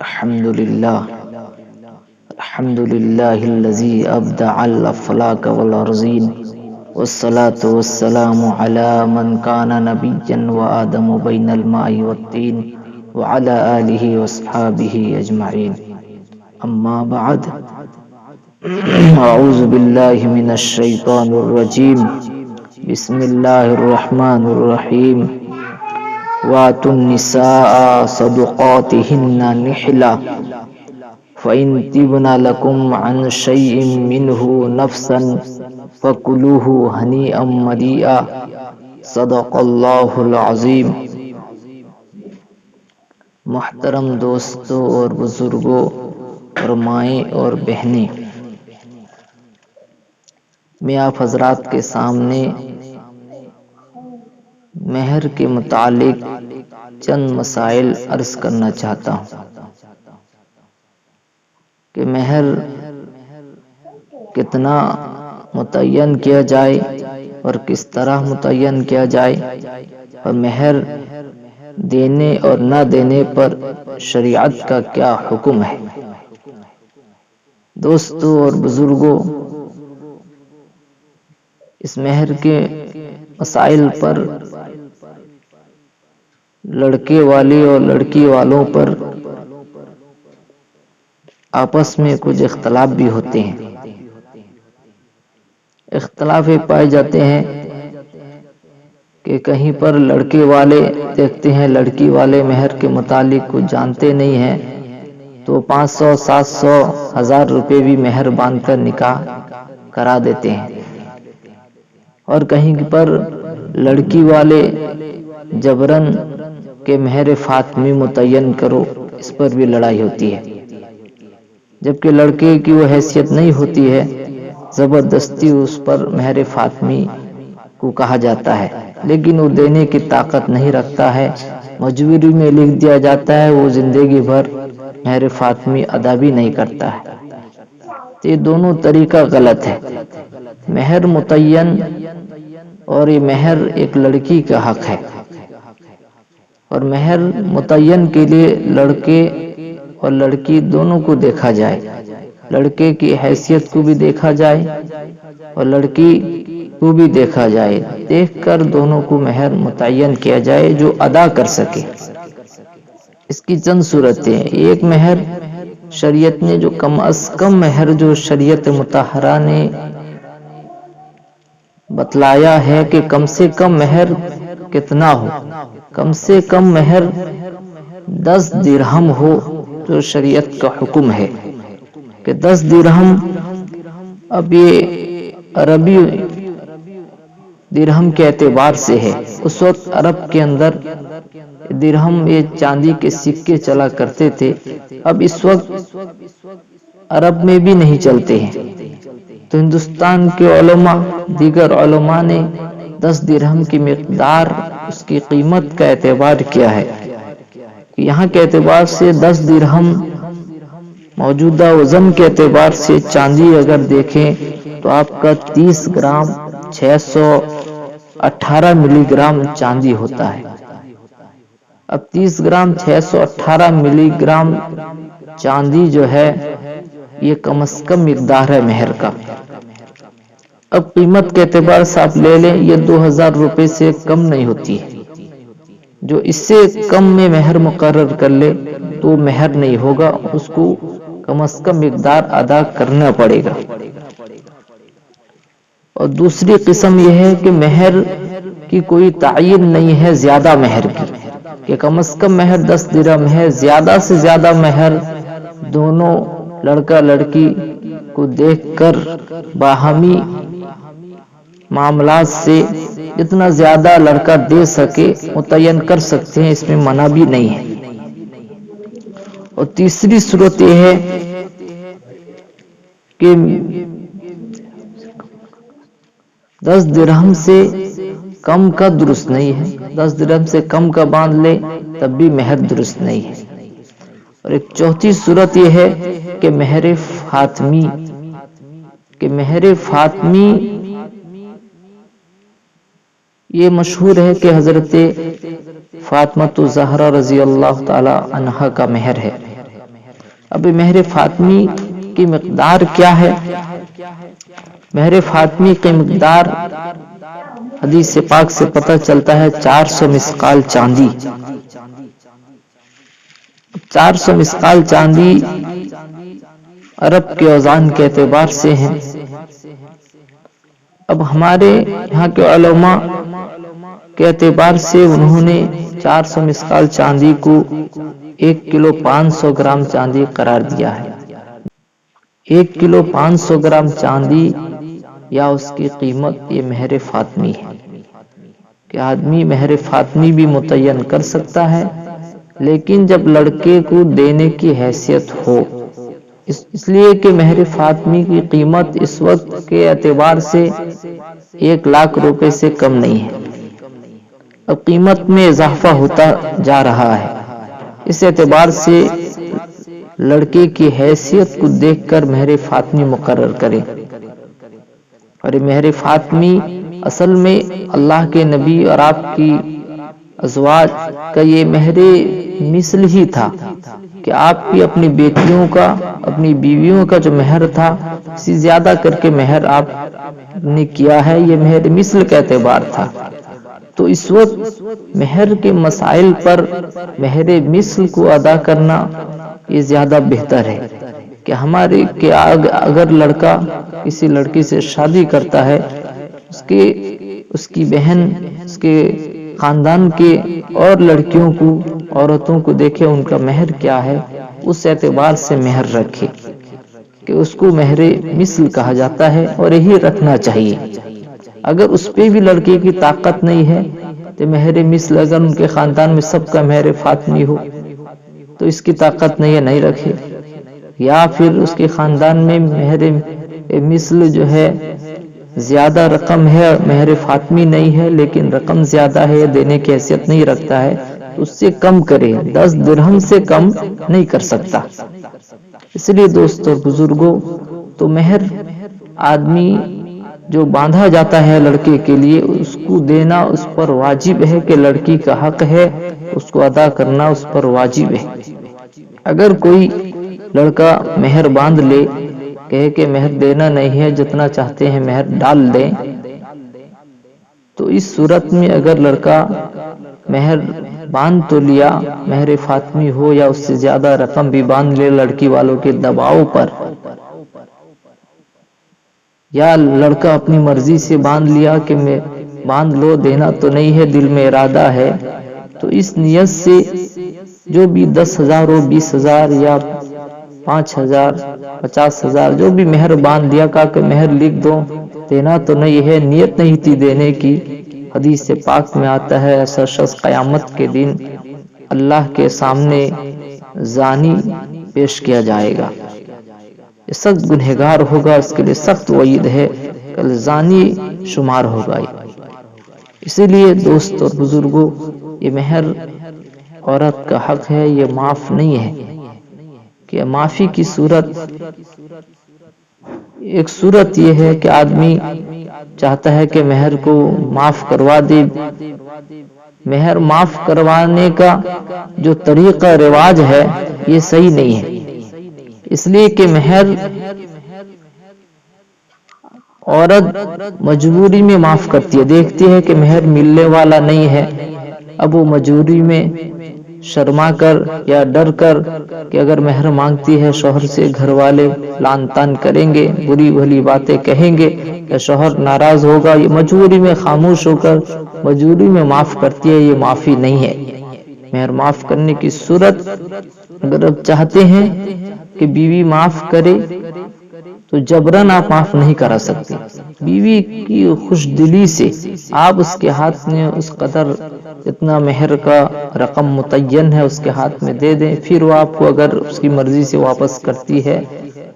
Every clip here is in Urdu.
الحمد لله الحمد لله الذي أبدع الأفلاك والأرزين والصلاة والسلام على من كان نبيا وآدم بين الماء والطين وعلى آله وأصحابه أجمعين أما بعد أعوذ بالله من الشيطان الرجيم بسم الله الرحمن الرحيم وآتوا النساء صدقاتهن نحلة فإن تبن لكم عن شيء منه نفسا فكلوه هنيئا مريئا صدق اللہ العظیم۔ محترم دوستوں اور بزرگوں اور مائیں اور بہنیں، میں آپ حضرات کے سامنے مہر کے متعلق چند مسائل عرض کرنا چاہتا ہوں کہ مہر کتنا متعین کیا جائے اور کس طرح متعین کیا جائے، اور مہر دینے اور نہ دینے پر شریعت کا کیا حکم ہے۔ دوستوں اور بزرگوں، اس مہر کے مسائل پر لڑکے والے اور لڑکی والوں پر آپس میں کچھ اختلاف بھی ہوتے ہیں۔ اختلاف پائے جاتے ہیں کہ کہیں پر لڑکے والے دیکھتے ہیں لڑکی والے مہر کے متعلق کچھ جانتے نہیں ہیں تو 500 700 1000 روپے بھی مہر باندھ کر نکاح کرا دیتے ہیں، اور کہیں پر لڑکی والے جبرن کہ مہر فاطمی متعین کرو، اس پر بھی لڑائی ہوتی ہے، جبکہ لڑکے کی وہ حیثیت نہیں ہوتی ہے، زبردستی اس پر مہر فاطمی کو کہا جاتا ہے، لیکن وہ دینے کی طاقت نہیں رکھتا ہے، مجبوری میں لکھ دیا جاتا ہے، وہ زندگی بھر مہر فاطمی ادا بھی نہیں کرتا ہے۔ تو یہ دونوں طریقہ غلط ہے۔ مہر متعین اور یہ مہر ایک لڑکی کا حق ہے، اور مہر متعین کے لیے لڑکے اور لڑکی دونوں کو دیکھا جائے، لڑکے کی حیثیت کو بھی دیکھا جائے اور لڑکی کو بھی دیکھا جائے، دیکھ کر دونوں کو مہر متعین کیا جائے جو ادا کر سکے۔ اس کی چند صورتیں، ایک مہر شریعت نے جو کم از کم مہر جو شریعت مطہرہ نے بتلایا ہے کہ کم سے کم مہر کتنا ہو، کم سے کم مہر 10 درہم ہو، جو شریعت کا حکم ہے کہ 10 درہم۔ اب یہ عربی درہم کے اعتبار سے ہے، اس وقت عرب کے اندر درہم یہ چاندی کے سکے چلا کرتے تھے، اب اس وقت عرب میں بھی نہیں چلتے ہیں، تو ہندوستان کے علماء دیگر علماء نے 10 درہم کی مقدار اس کی قیمت کا اعتبار کیا ہے۔ یہاں کے اعتبار سے 10 درہم موجودہ وزن کے اعتبار سے چاندی اگر دیکھیں تو آپ کا 30 گرام 618 ملی گرام چاندی ہوتا ہے۔ اب 30 گرام 618 ملی گرام چاندی جو ہے یہ کم از کم مقدار ہے مہر کا۔ اب قیمت کے اعتبار سے آپ لے لیں، یہ 2000 روپے سے کم نہیں ہوتی ہے، جو اس سے کم میں مہر مقرر کر لے تو مہر نہیں ہوگا، اس کو کم از کم مقدار ادا کرنا پڑے گا۔ اور دوسری قسم یہ ہے کہ مہر کی کوئی تعین نہیں ہے زیادہ مہر کی، کہ کم از کم مہر 10 درہم ہے، زیادہ سے زیادہ مہر دونوں لڑکا لڑکی کو دیکھ کر باہمی معاملات سے جتنا زیادہ لڑکا دے سکے متعین کر سکتے ہیں، اس میں منع بھی نہیں ہے۔ اور تیسری صورت یہ ہے کہ 10 درہم سے کم کا درست نہیں ہے، 10 درہم سے کم کا باندھ لے تب بھی مہر درست نہیں ہے۔ اور ایک چوتھی صورت یہ ہے کہ مہر فاطمی، کہ مہر فاطمی یہ مشہور ہے کہ حضرت فاطمہ الزہرا رضی اللہ تعالی عنہا کا مہر ہے، اب مہر فاطمی کی مقدار کیا ہے؟ مہر فاطمی کی مقدار حدیث پاک سے پتہ چلتا ہے 400 مسقال چاندی۔ 400 مسقال چاندی عرب کے اوزان کے اعتبار سے ہیں۔ اب ہمارے یہاں کے علماء کے اعتبار سے انہوں نے 400 مسقال چاندی کو 1 کلو 500 گرام چاندی قرار دیا ہے۔ 1 کلو 500 گرام چاندی یا اس کی قیمت یہ مہر فاطمی ہے کہ آدمی مہر فاطمی بھی متعین کر سکتا ہے، لیکن جب لڑکے کو دینے کی حیثیت ہو، اس لیے کہ مہر فاطمی کی قیمت اس وقت کے اعتبار سے 1 لاکھ روپے سے کم نہیں ہے۔ اب قیمت میں اضافہ ہوتا جا رہا ہے، اس اعتبار سے لڑکے کی حیثیت کو دیکھ کر مہر فاطمی مقرر کرے۔ اور مہر فاطمی اصل میں اللہ کے نبی اور آپ کی ازواج کا یہ مہر مثل ہی تھا کہ آپ بھی اپنی بیٹیوں کا، اپنی بیویوں کا جو مہر تھا اسی زیادہ کر کے مہر آپ نے کیا ہے، یہ مہر مثل کا اعتبار تھا۔ تو اس وقت مہر کے مسائل پر مہر مثل کو ادا کرنا یہ زیادہ بہتر ہے کہ ہمارے کہ اگر لڑکا کسی لڑکی سے شادی کرتا ہے، اس کی بہن، اس کے خاندان کے اور لڑکیوں کو، عورتوں کو دیکھے ان کا مہر کیا ہے، اس اعتبار سے مہر رکھے کہ اس کو مہر مثل کہا جاتا ہے اور یہی رکھنا چاہیے۔ اگر اس پہ بھی لڑکے کی طاقت نہیں ہے تو مہر مثل، اگر ان کے خاندان میں سب کا مہر فاطمی ہو تو اس کی طاقت نہیں ہے، نہیں رکھے، یا پھر اس کے خاندان میں مہر مثل جو ہے زیادہ رقم ہے، مہر فاطمی نہیں ہے لیکن رقم زیادہ ہے، دینے کی حیثیت نہیں رکھتا ہے، تو اس سے کم کرے، 10 درہم سے کم نہیں کر سکتا۔ اس لیے دوستو بزرگوں، تو مہر آدمی جو باندھا جاتا ہے لڑکے کے لیے، اس کو دینا اس پر واجب ہے کہ لڑکی کا حق ہے، اس کو ادا کرنا اس پر واجب ہے۔ اگر کوئی لڑکا مہر باندھ لے، کہے کہ مہر دینا نہیں ہے، جتنا چاہتے ہیں مہر ڈال دیں، تو اس صورت میں اگر لڑکا مہر باندھ تو لیا، مہر فاطمی ہو یا اس سے زیادہ رقم بھی باندھ لے لڑکی والوں کے دباؤ پر، یا لڑکا اپنی مرضی سے باندھ لیا کہ میں باندھ لو، دینا تو نہیں ہے، دل میں ارادہ ہے، تو اس نیت سے جو بھی 10,000 ہو، 20,000 یا 5,000 50,000 جو بھی مہر باندھ دیا، کہا کہ مہر لکھ دو، دینا تو نہیں ہے، نیت نہیں تھی دینے کی۔ حدیث پاک میں آتا ہے ایسا شخص قیامت کے دن اللہ کے سامنے زانی پیش کیا جائے گا، یہ سخت گنہگار ہوگا، اس کے لیے سخت وعید ہے، کل زانی شمار ہوگا۔ اسی لیے دوست اور بزرگوں، یہ مہر عورت کا حق ہے، یہ معاف نہیں ہے کہ معافی کی صورت، ایک صورت یہ ہے کہ آدمی چاہتا ہے کہ مہر کو معاف کروا دے۔ مہر معاف کروانے کا جو طریقہ رواج ہے یہ صحیح نہیں ہے، اس لیے کہ مہر عورت مجبوری میں معاف کرتی ہے، دیکھتی ہے کہ مہر ملنے والا نہیں ہے، اب وہ مجبوری میں شرما کر یا ڈر کر کہ اگر مہر مانگتی ہے شوہر سے گھر والے لعن طعن کریں گے، بری بھلی باتیں کہیں گے یا شوہر ناراض ہوگا، یہ مجبوری میں خاموش ہو کر مجبوری میں معاف کرتی ہے، یہ معافی نہیں ہے۔ مہر معاف کرنے کی صورت، اگر آپ چاہتے ہیں کہ بیوی معاف کرے تو جبراً آپ معاف نہیں کرا سکتے، بیوی کی خوش دلی سے آپ اس کے ہاتھ میں اس قدر جتنا مہر کا رقم متعین ہے اس کے ہاتھ میں دے دیں، پھر وہ آپ کو اگر اس کی مرضی سے واپس کرتی ہے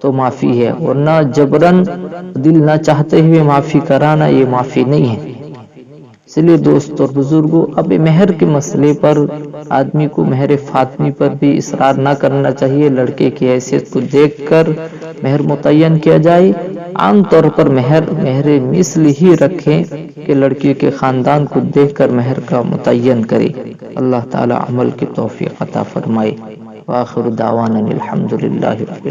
تو معافی ہے، ورنہ جبراً دل نہ چاہتے ہوئے معافی کرانا یہ معافی نہیں ہے۔ اس لیے دوست اور بزرگوں، اب مہر کے مسئلے پر آدمی کو مہر فاطمی پر بھی اصرار نہ کرنا چاہیے، لڑکے کی حیثیت کو دیکھ کر مہر متعین کیا جائے۔ عام طور پر مہر مثل ہی رکھیں کہ لڑکی کے خاندان کو دیکھ کر مہر کا متعین کرے۔ اللہ تعالی عمل کی توفیق عطا فرمائے۔ وآخر دعوانا الحمد للہ رب